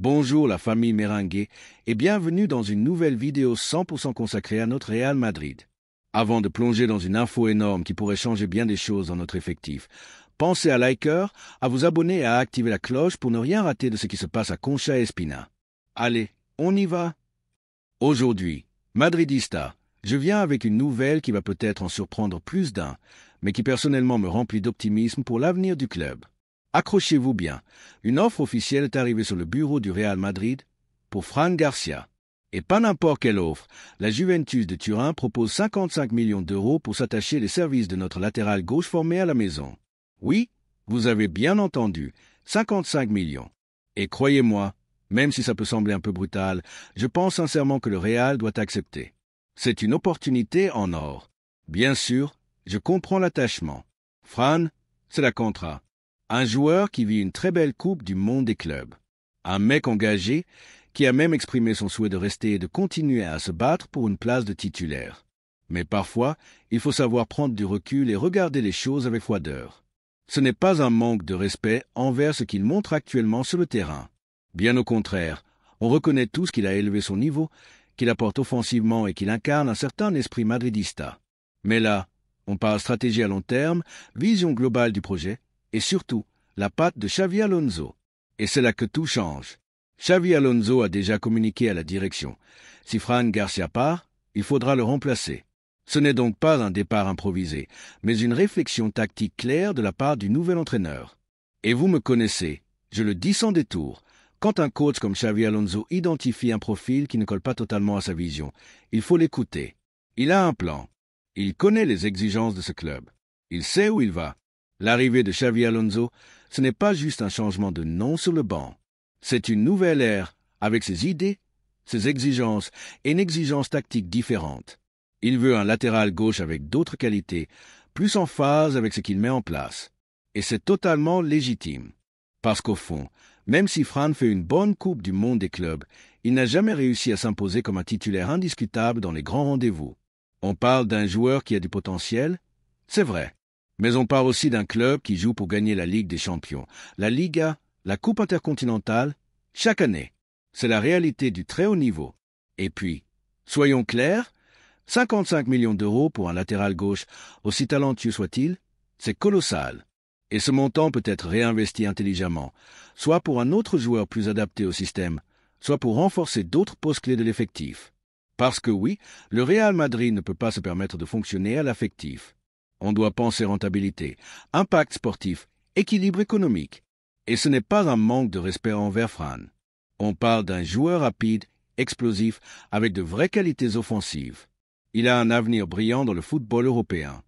Bonjour la famille Merengue et bienvenue dans une nouvelle vidéo 100% consacrée à notre Real Madrid. Avant de plonger dans une info énorme qui pourrait changer bien des choses dans notre effectif, pensez à liker, à vous abonner et à activer la cloche pour ne rien rater de ce qui se passe à Concha et Espina. Allez, on y va! Aujourd'hui, Madridista, je viens avec une nouvelle qui va peut-être en surprendre plus d'un, mais qui personnellement me remplit d'optimisme pour l'avenir du club. Accrochez-vous bien, une offre officielle est arrivée sur le bureau du Real Madrid pour Fran Garcia. Et pas n'importe quelle offre, la Juventus de Turin propose 55 millions d'euros pour s'attacher les services de notre latéral gauche formé à la maison. Oui, vous avez bien entendu, 55 millions. Et croyez-moi, même si ça peut sembler un peu brutal, je pense sincèrement que le Real doit accepter. C'est une opportunité en or. Bien sûr, je comprends l'attachement. Fran, c'est la contrat. Un joueur qui vit une très belle coupe du monde des clubs. Un mec engagé qui a même exprimé son souhait de rester et de continuer à se battre pour une place de titulaire. Mais parfois, il faut savoir prendre du recul et regarder les choses avec froideur. Ce n'est pas un manque de respect envers ce qu'il montre actuellement sur le terrain. Bien au contraire, on reconnaît tous qu'il a élevé son niveau, qu'il apporte offensivement et qu'il incarne un certain esprit madridista. Mais là, on parle stratégie à long terme, vision globale du projet, et surtout, la patte de Xavi Alonso. Et c'est là que tout change. Xavi Alonso a déjà communiqué à la direction. Si Fran Garcia part, il faudra le remplacer. Ce n'est donc pas un départ improvisé, mais une réflexion tactique claire de la part du nouvel entraîneur. Et vous me connaissez, je le dis sans détour. Quand un coach comme Xavi Alonso identifie un profil qui ne colle pas totalement à sa vision, il faut l'écouter. Il a un plan. Il connaît les exigences de ce club. Il sait où il va. L'arrivée de Xavi Alonso, ce n'est pas juste un changement de nom sur le banc. C'est une nouvelle ère, avec ses idées, ses exigences et une exigence tactique différente. Il veut un latéral gauche avec d'autres qualités, plus en phase avec ce qu'il met en place. Et c'est totalement légitime. Parce qu'au fond, même si Fran fait une bonne coupe du monde des clubs, il n'a jamais réussi à s'imposer comme un titulaire indiscutable dans les grands rendez-vous. On parle d'un joueur qui a du potentiel, c'est vrai. Mais on parle aussi d'un club qui joue pour gagner la Ligue des Champions, la Liga, la Coupe intercontinentale, chaque année. C'est la réalité du très haut niveau. Et puis, soyons clairs, 55 millions d'euros pour un latéral gauche, aussi talentueux soit-il, c'est colossal. Et ce montant peut être réinvesti intelligemment, soit pour un autre joueur plus adapté au système, soit pour renforcer d'autres postes clés de l'effectif. Parce que oui, le Real Madrid ne peut pas se permettre de fonctionner à l'affectif. On doit penser rentabilité, impact sportif, équilibre économique. Et ce n'est pas un manque de respect envers Fran. On parle d'un joueur rapide, explosif, avec de vraies qualités offensives. Il a un avenir brillant dans le football européen.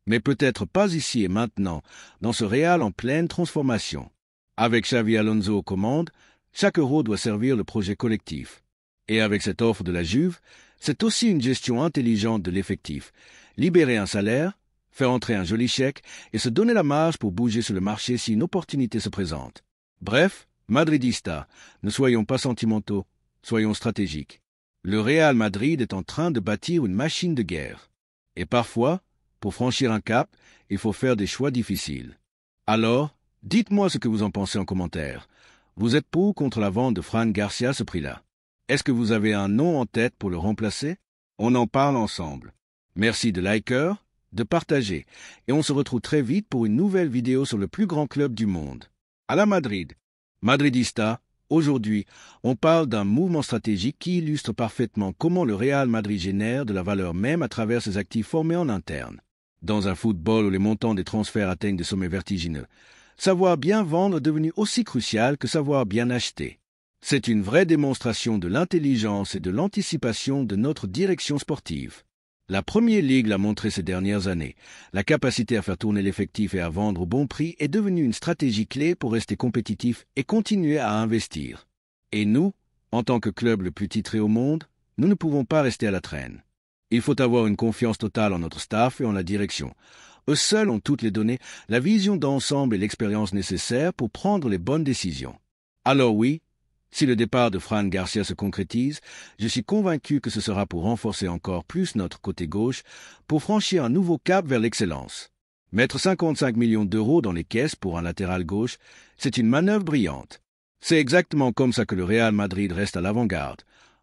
Mais peut-être pas ici et maintenant, dans ce Real en pleine transformation. Avec Xavi Alonso aux commandes, chaque euro doit servir le projet collectif. Et avec cette offre de la Juve, c'est aussi une gestion intelligente de l'effectif. Libérer un salaire, faire entrer un joli chèque et se donner la marge pour bouger sur le marché si une opportunité se présente. Bref, Madridista, ne soyons pas sentimentaux, soyons stratégiques. Le Real Madrid est en train de bâtir une machine de guerre. Et parfois, pour franchir un cap, il faut faire des choix difficiles. Alors, dites-moi ce que vous en pensez en commentaire. Vous êtes pour ou contre la vente de Fran Garcia à ce prix-là? Est-ce que vous avez un nom en tête pour le remplacer? On en parle ensemble. Merci de liker, de partager, et on se retrouve très vite pour une nouvelle vidéo sur le plus grand club du monde. À la Madrid. Madridista, aujourd'hui, on parle d'un mouvement stratégique qui illustre parfaitement comment le Real Madrid génère de la valeur même à travers ses actifs formés en interne. Dans un football où les montants des transferts atteignent des sommets vertigineux, savoir bien vendre est devenu aussi crucial que savoir bien acheter. C'est une vraie démonstration de l'intelligence et de l'anticipation de notre direction sportive. La Premier League l'a montré ces dernières années. La capacité à faire tourner l'effectif et à vendre au bon prix est devenue une stratégie clé pour rester compétitif et continuer à investir. Et nous, en tant que club le plus titré au monde, nous ne pouvons pas rester à la traîne. Il faut avoir une confiance totale en notre staff et en la direction. Eux seuls ont toutes les données, la vision d'ensemble et l'expérience nécessaires pour prendre les bonnes décisions. Alors oui, si le départ de Fran Garcia se concrétise, je suis convaincu que ce sera pour renforcer encore plus notre côté gauche, pour franchir un nouveau cap vers l'excellence. Mettre 55 millions d'euros dans les caisses pour un latéral gauche, c'est une manœuvre brillante. C'est exactement comme ça que le Real Madrid reste à l'avant-garde,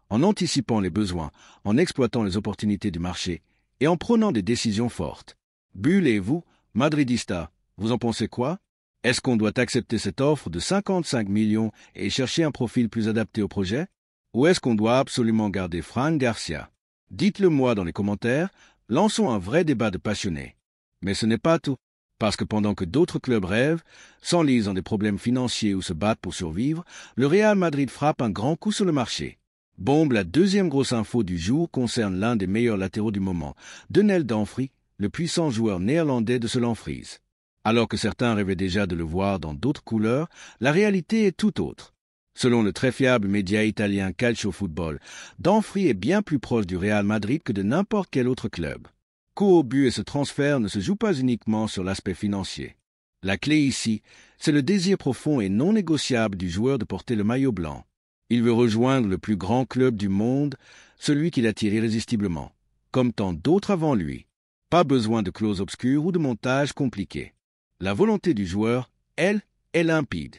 en anticipant les besoins, en exploitant les opportunités du marché et en prenant des décisions fortes. Bull et vous, Madridista, vous en pensez quoi? Est-ce qu'on doit accepter cette offre de 55 millions et chercher un profil plus adapté au projet? Ou est-ce qu'on doit absolument garder Fran Garcia? Dites-le moi dans les commentaires, lançons un vrai débat de passionnés. Mais ce n'est pas tout, parce que pendant que d'autres clubs rêvent, s'enlisent dans des problèmes financiers ou se battent pour survivre, le Real Madrid frappe un grand coup sur le marché. Bombe, la deuxième grosse info du jour concerne l'un des meilleurs latéraux du moment, Donald Dumfries, le puissant joueur néerlandais de Selanfries. Alors que certains rêvaient déjà de le voir dans d'autres couleurs, la réalité est tout autre. Selon le très fiable média italien Calcio Football, Dumfries est bien plus proche du Real Madrid que de n'importe quel autre club. Coup au but et ce transfert ne se joue pas uniquement sur l'aspect financier. La clé ici, c'est le désir profond et non négociable du joueur de porter le maillot blanc. Il veut rejoindre le plus grand club du monde, celui qui l'attire irrésistiblement, comme tant d'autres avant lui. Pas besoin de clauses obscures ou de montages compliqués. La volonté du joueur, elle, est limpide.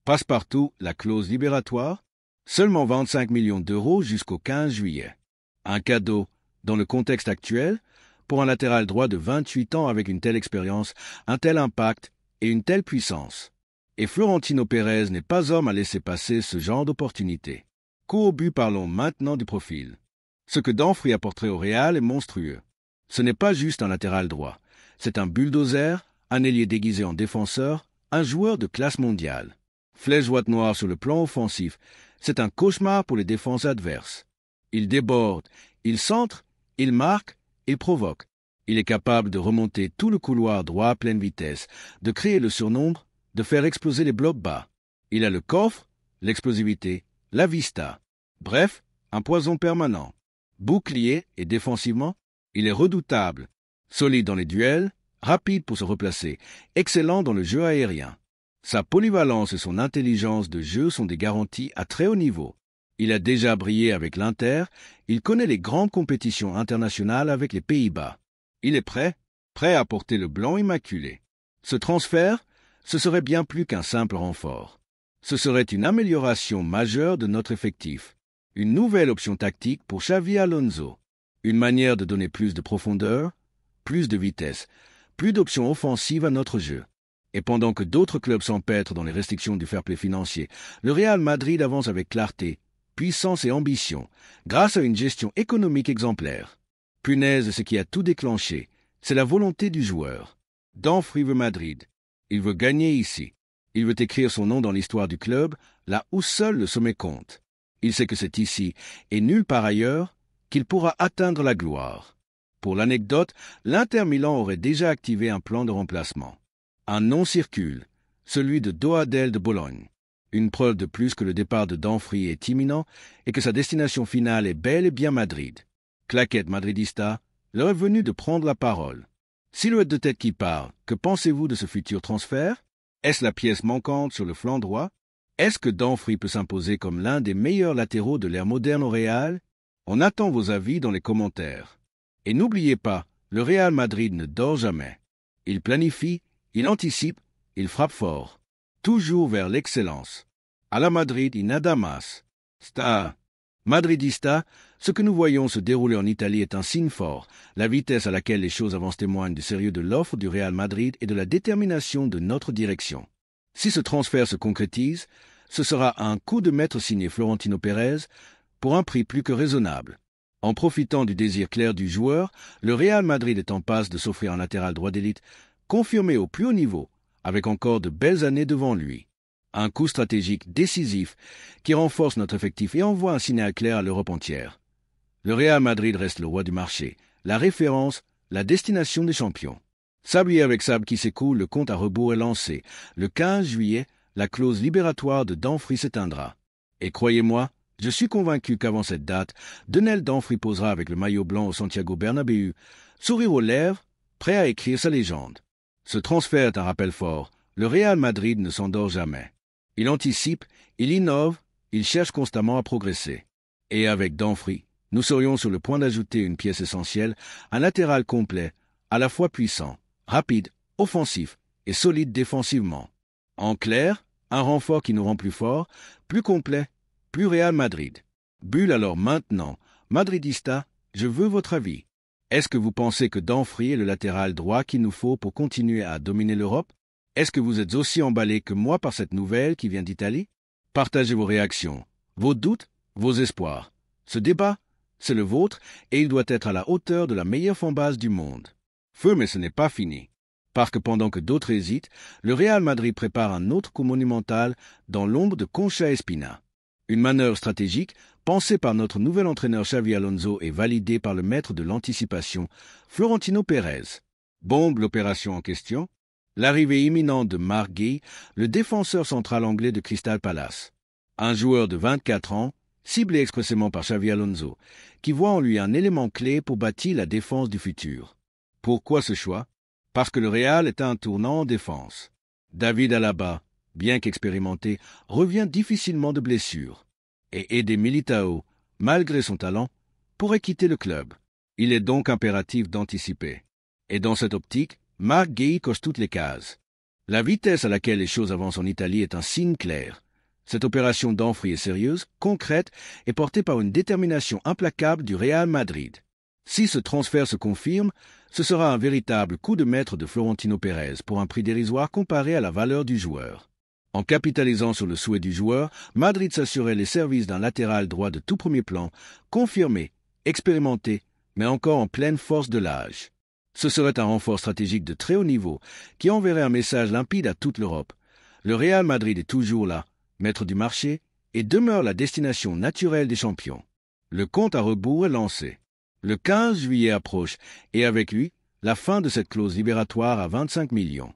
Passe-partout, la clause libératoire, seulement 25 millions d'euros jusqu'au 15 juillet. Un cadeau, dans le contexte actuel, pour un latéral droit de 28 ans avec une telle expérience, un tel impact et une telle puissance. Et Florentino Pérez n'est pas homme à laisser passer ce genre d'opportunité. Coup au but, parlons maintenant du profil. Ce que Dumfries apporterait au Real est monstrueux. Ce n'est pas juste un latéral droit, c'est un bulldozer, un ailier déguisé en défenseur, un joueur de classe mondiale. Flèche droite noire sur le plan offensif, c'est un cauchemar pour les défenses adverses. Il déborde, il centre, il marque, il provoque. Il est capable de remonter tout le couloir droit à pleine vitesse, de créer le surnombre, de faire exploser les blocs bas. Il a le coffre, l'explosivité, la vista. Bref, un poison permanent. Bouclier et défensivement, il est redoutable. Solide dans les duels, rapide pour se replacer, excellent dans le jeu aérien. Sa polyvalence et son intelligence de jeu sont des garanties à très haut niveau. Il a déjà brillé avec l'Inter, il connaît les grandes compétitions internationales avec les Pays-Bas. Il est prêt à porter le blanc immaculé. Ce transfert, ce serait bien plus qu'un simple renfort. Ce serait une amélioration majeure de notre effectif. Une nouvelle option tactique pour Xavi Alonso. Une manière de donner plus de profondeur, plus de vitesse, plus d'options offensives à notre jeu. Et pendant que d'autres clubs s'empêtrent dans les restrictions du fair-play financier, le Real Madrid avance avec clarté, puissance et ambition, grâce à une gestion économique exemplaire. Punaise, ce qui a tout déclenché, c'est la volonté du joueur. Dumfries veut Madrid. Il veut gagner ici. Il veut écrire son nom dans l'histoire du club, là où seul le sommet compte. Il sait que c'est ici, et nulle part ailleurs, qu'il pourra atteindre la gloire. Pour l'anecdote, l'Inter Milan aurait déjà activé un plan de remplacement. Un nom circule, celui de Doadel de Bologne. Une preuve de plus que le départ de Dumfries est imminent et que sa destination finale est bel et bien Madrid. Claquette madridista, l'heure est venue de prendre la parole. Silhouette de tête qui parle, que pensez-vous de ce futur transfert? Est-ce la pièce manquante sur le flanc droit? Est-ce que Dumfries peut s'imposer comme l'un des meilleurs latéraux de l'ère moderne au Real? On attend vos avis dans les commentaires. Et n'oubliez pas, le Real Madrid ne dort jamais. Il planifie, il anticipe, il frappe fort. Toujours vers l'excellence. À la Madrid y nada más. Madridista, ce que nous voyons se dérouler en Italie est un signe fort. La vitesse à laquelle les choses avancent témoigne du sérieux de l'offre du Real Madrid et de la détermination de notre direction. Si ce transfert se concrétise, ce sera un coup de maître signé Florentino Pérez pour un prix plus que raisonnable. En profitant du désir clair du joueur, le Real Madrid est en passe de s'offrir un latéral droit d'élite confirmé au plus haut niveau, avec encore de belles années devant lui. Un coup stratégique décisif qui renforce notre effectif et envoie un signal clair à l'Europe entière. Le Real Madrid reste le roi du marché, la référence, la destination des champions. Sablier avec sable qui s'écoule, le compte à rebours est lancé. Le 15 juillet, la clause libératoire de Dumfries s'éteindra. Et croyez-moi, je suis convaincu qu'avant cette date, Donald Dumfries posera avec le maillot blanc au Santiago Bernabéu, sourire aux lèvres, prêt à écrire sa légende. Ce transfert est un rappel fort. Le Real Madrid ne s'endort jamais. Il anticipe, il innove, il cherche constamment à progresser. Et avec Dumfries, nous serions sur le point d'ajouter une pièce essentielle, un latéral complet, à la fois puissant, rapide, offensif et solide défensivement. En clair, Un renfort qui nous rend plus forts, plus complets, plus Real Madrid. Bull, alors maintenant, Madridista, je veux votre avis. Est-ce que vous pensez que Dumfries est le latéral droit qu'il nous faut pour continuer à dominer l'Europe? Est-ce que vous êtes aussi emballé que moi par cette nouvelle qui vient d'Italie? Partagez vos réactions, vos doutes, vos espoirs. Ce débat, c'est le vôtre et il doit être à la hauteur de la meilleure fanbase du monde. Feu, mais ce n'est pas fini. Parce que pendant que d'autres hésitent, le Real Madrid prépare un autre coup monumental dans l'ombre de Concha Espina. Une manœuvre stratégique pensée par notre nouvel entraîneur Xavi Alonso et validée par le maître de l'anticipation, Florentino Pérez. Bombe l'opération en question. L'arrivée imminente de Marc Guéhi, le défenseur central anglais de Crystal Palace. Un joueur de 24 ans, ciblé expressément par Xavi Alonso, qui voit en lui un élément clé pour bâtir la défense du futur. Pourquoi ce choix? Parce que le Real est à un tournant en défense. David Alaba, bien qu'expérimenté, revient difficilement de blessure. Et Eder Militao, malgré son talent, pourrait quitter le club. Il est donc impératif d'anticiper. Et dans cette optique, Marc Guéhi coche toutes les cases. La vitesse à laquelle les choses avancent en Italie est un signe clair. Cette opération Dumfries est sérieuse, concrète et portée par une détermination implacable du Real Madrid. Si ce transfert se confirme, ce sera un véritable coup de maître de Florentino Pérez pour un prix dérisoire comparé à la valeur du joueur. En capitalisant sur le souhait du joueur, Madrid s'assurait les services d'un latéral droit de tout premier plan, confirmé, expérimenté, mais encore en pleine force de l'âge. Ce serait un renfort stratégique de très haut niveau qui enverrait un message limpide à toute l'Europe. Le Real Madrid est toujours là, maître du marché, et demeure la destination naturelle des champions. Le compte à rebours est lancé. Le 15 juillet approche, et avec lui, la fin de cette clause libératoire à 25 millions.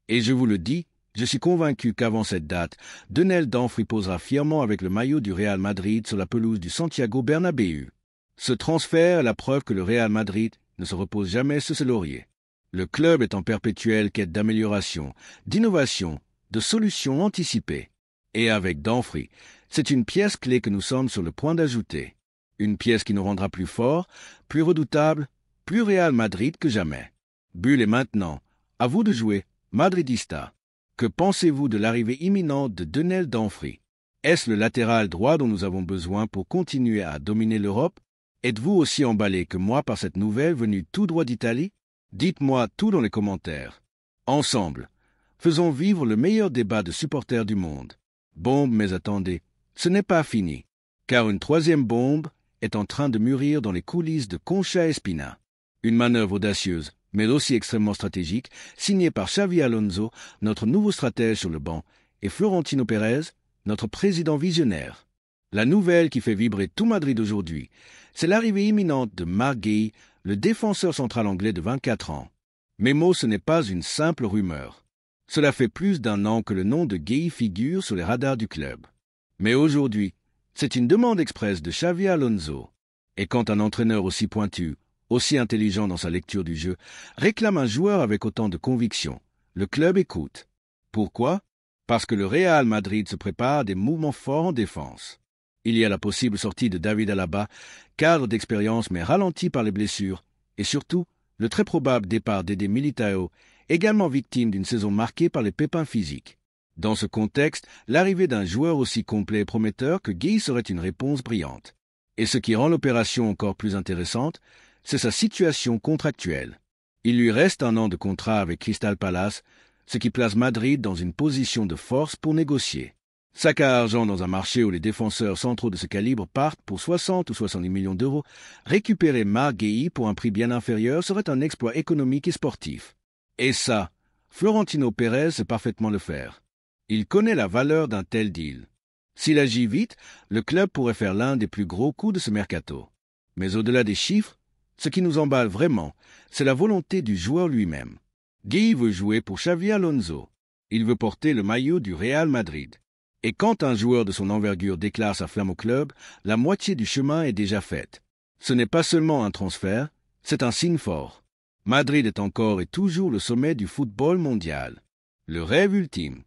Et je vous le dis, je suis convaincu qu'avant cette date, Daniel Dumfries posera fièrement avec le maillot du Real Madrid sur la pelouse du Santiago Bernabéu. Ce transfert est la preuve que le Real Madrid ne se repose jamais sur ses lauriers. Le club est en perpétuelle quête d'amélioration, d'innovation, de solutions anticipées. Et avec Dumfries, c'est une pièce clé que nous sommes sur le point d'ajouter. Une pièce qui nous rendra plus forts, plus redoutables, plus Real Madrid que jamais. Bull est maintenant. À vous de jouer, Madridista. Que pensez-vous de l'arrivée imminente de Daniel Dumfries? Est-ce le latéral droit dont nous avons besoin pour continuer à dominer l'Europe? Êtes-vous aussi emballé que moi par cette nouvelle venue tout droit d'Italie? Dites-moi tout dans les commentaires. Ensemble, faisons vivre le meilleur débat de supporters du monde. Bombe, mais attendez, ce n'est pas fini, car une troisième bombe est en train de mûrir dans les coulisses de Concha Espina. Une manœuvre audacieuse, mais aussi extrêmement stratégique, signée par Xavi Alonso, notre nouveau stratège sur le banc, et Florentino Pérez, notre président visionnaire. La nouvelle qui fait vibrer tout Madrid aujourd'hui, c'est l'arrivée imminente de Marc Guéhi, le défenseur central anglais de 24 ans. Mais ce n'est pas une simple rumeur. Cela fait plus d'un an que le nom de Guéhi figure sur les radars du club. Mais aujourd'hui, c'est une demande expresse de Xavi Alonso. Et quand un entraîneur aussi pointu, aussi intelligent dans sa lecture du jeu, réclame un joueur avec autant de conviction, le club écoute. Pourquoi? Parce que le Real Madrid se prépare à des mouvements forts en défense. Il y a la possible sortie de David Alaba, cadre d'expérience mais ralenti par les blessures, et surtout, le très probable départ d'Eder Militao, également victime d'une saison marquée par les pépins physiques. Dans ce contexte, l'arrivée d'un joueur aussi complet et prometteur que Guéhi serait une réponse brillante. Et ce qui rend l'opération encore plus intéressante, c'est sa situation contractuelle. Il lui reste un an de contrat avec Crystal Palace, ce qui place Madrid dans une position de force pour négocier. Sac à argent dans un marché où les défenseurs centraux de ce calibre partent pour 60 ou 70 millions d'euros, récupérer Marc Guéhi pour un prix bien inférieur serait un exploit économique et sportif. Et ça, Florentino Pérez sait parfaitement le faire. Il connaît la valeur d'un tel deal. S'il agit vite, le club pourrait faire l'un des plus gros coups de ce mercato. Mais au-delà des chiffres, ce qui nous emballe vraiment, c'est la volonté du joueur lui-même. Guéhi veut jouer pour Xavi Alonso. Il veut porter le maillot du Real Madrid. Et quand un joueur de son envergure déclare sa flamme au club, la moitié du chemin est déjà faite. Ce n'est pas seulement un transfert, c'est un signe fort. Madrid est encore et toujours le sommet du football mondial. Le rêve ultime.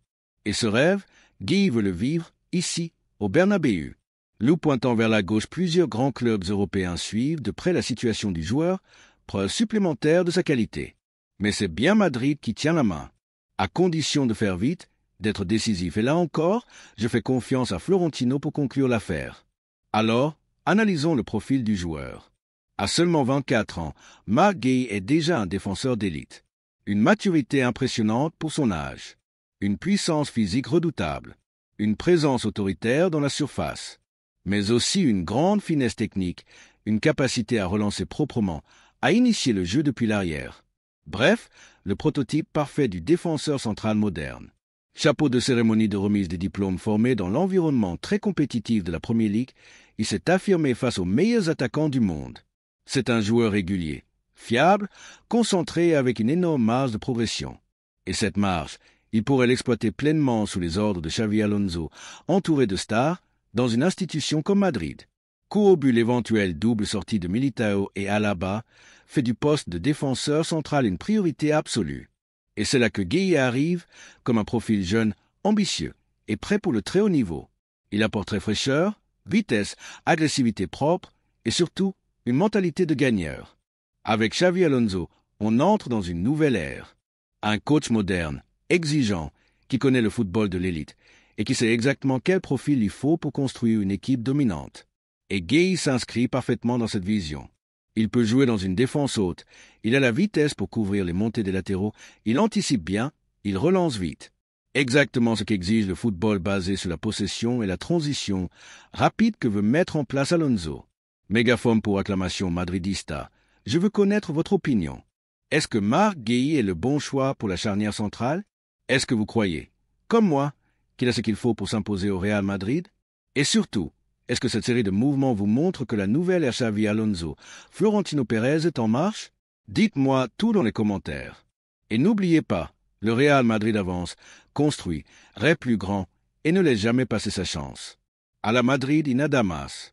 Et ce rêve, Guéhi veut le vivre, ici, au Bernabéu. Loup pointant vers la gauche, plusieurs grands clubs européens suivent de près la situation du joueur, preuve supplémentaire de sa qualité. Mais c'est bien Madrid qui tient la main, à condition de faire vite d'être décisif. Et là encore, je fais confiance à Florentino pour conclure l'affaire. Alors, analysons le profil du joueur. À seulement 24 ans, Marc Guéhi est déjà un défenseur d'élite. Une maturité impressionnante pour son âge. Une puissance physique redoutable. Une présence autoritaire dans la surface. Mais aussi une grande finesse technique, une capacité à relancer proprement, à initier le jeu depuis l'arrière. Bref, le prototype parfait du défenseur central moderne. Chapeau de cérémonie de remise des diplômes formé dans l'environnement très compétitif de la Premier League, il s'est affirmé face aux meilleurs attaquants du monde. C'est un joueur régulier, fiable, concentré et avec une énorme marge de progression. Et cette marge, il pourrait l'exploiter pleinement sous les ordres de Xavi Alonso, entouré de stars, dans une institution comme Madrid. Coup au but l'éventuelle double sortie de Militao et Alaba fait du poste de défenseur central une priorité absolue. Et c'est là que Guéhi arrive comme un profil jeune, ambitieux et prêt pour le très haut niveau. Il apporterait fraîcheur, vitesse, agressivité propre et surtout une mentalité de gagneur. Avec Xavi Alonso, on entre dans une nouvelle ère. Un coach moderne, exigeant, qui connaît le football de l'élite et qui sait exactement quel profil il faut pour construire une équipe dominante. Et Guéhi s'inscrit parfaitement dans cette vision. Il peut jouer dans une défense haute, il a la vitesse pour couvrir les montées des latéraux, il anticipe bien, il relance vite. Exactement ce qu'exige le football basé sur la possession et la transition rapide que veut mettre en place Alonso. Mégaphone pour acclamation madridista, je veux connaître votre opinion. Est-ce que Marc Guéhi est le bon choix pour la charnière centrale? Est-ce que vous croyez, comme moi, qu'il a ce qu'il faut pour s'imposer au Real Madrid? Et surtout, est-ce que cette série de mouvements vous montre que la nouvelle ère Xavi Alonso, Florentino Pérez est en marche? Dites-moi tout dans les commentaires. Et n'oubliez pas, le Real Madrid avance, construit, rêve plus grand et ne laisse jamais passer sa chance. À la Madrid y nada más.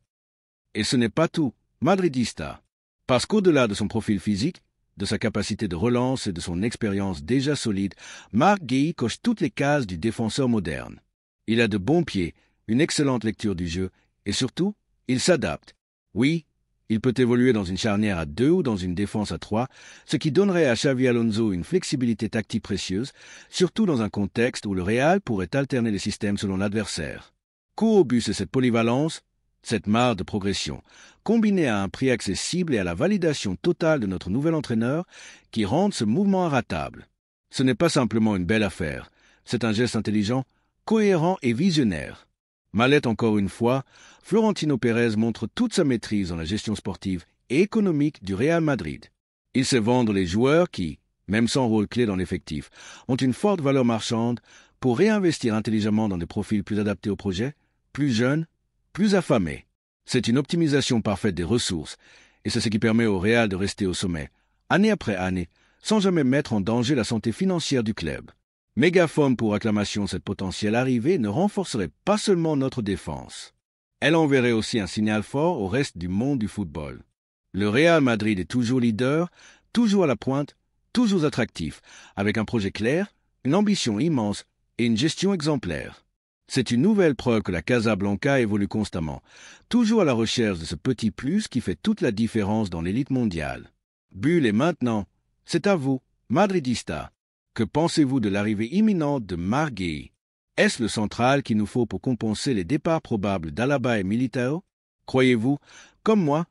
Et ce n'est pas tout, madridista. Parce qu'au-delà de son profil physique, de sa capacité de relance et de son expérience déjà solide, Marc Guéhi coche toutes les cases du défenseur moderne. Il a de bons pieds, une excellente lecture du jeu, et surtout, il s'adapte. Oui, il peut évoluer dans une charnière à 2 ou dans une défense à 3, ce qui donnerait à Xavi Alonso une flexibilité tactique précieuse, surtout dans un contexte où le Real pourrait alterner les systèmes selon l'adversaire. Coup au but, c'est cette polyvalence, cette marge de progression, combinée à un prix accessible et à la validation totale de notre nouvel entraîneur, qui rendent ce mouvement inratable. Ce n'est pas simplement une belle affaire, c'est un geste intelligent, cohérent et visionnaire. Malette encore une fois, Florentino Pérez montre toute sa maîtrise dans la gestion sportive et économique du Real Madrid. Il sait vendre les joueurs qui, même sans rôle clé dans l'effectif, ont une forte valeur marchande pour réinvestir intelligemment dans des profils plus adaptés au projet, plus jeunes, plus affamés. C'est une optimisation parfaite des ressources, et c'est ce qui permet au Real de rester au sommet, année après année, sans jamais mettre en danger la santé financière du club. Mégaphone pour acclamation, cette potentielle arrivée ne renforcerait pas seulement notre défense. Elle enverrait aussi un signal fort au reste du monde du football. Le Real Madrid est toujours leader, toujours à la pointe, toujours attractif, avec un projet clair, une ambition immense et une gestion exemplaire. C'est une nouvelle preuve que la Casablanca évolue constamment, toujours à la recherche de ce petit plus qui fait toute la différence dans l'élite mondiale. Bulle est maintenant, c'est à vous, madridista. Que pensez-vous de l'arrivée imminente de Marc Guéhi? Est-ce le central qu'il nous faut pour compenser les départs probables d'Alaba et Militao? Croyez-vous, comme moi,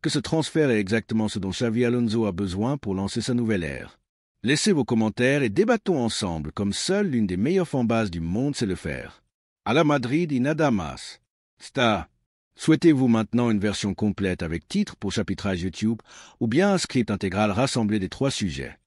que ce transfert est exactement ce dont Xavi Alonso a besoin pour lancer sa nouvelle ère? Laissez vos commentaires et débattons ensemble, comme seule l'une des meilleures fanbases du monde sait le faire. À la Madrid y nada más. Star. Souhaitez-vous maintenant une version complète avec titre pour chapitrage YouTube ou bien un script intégral rassemblé des 3 sujets?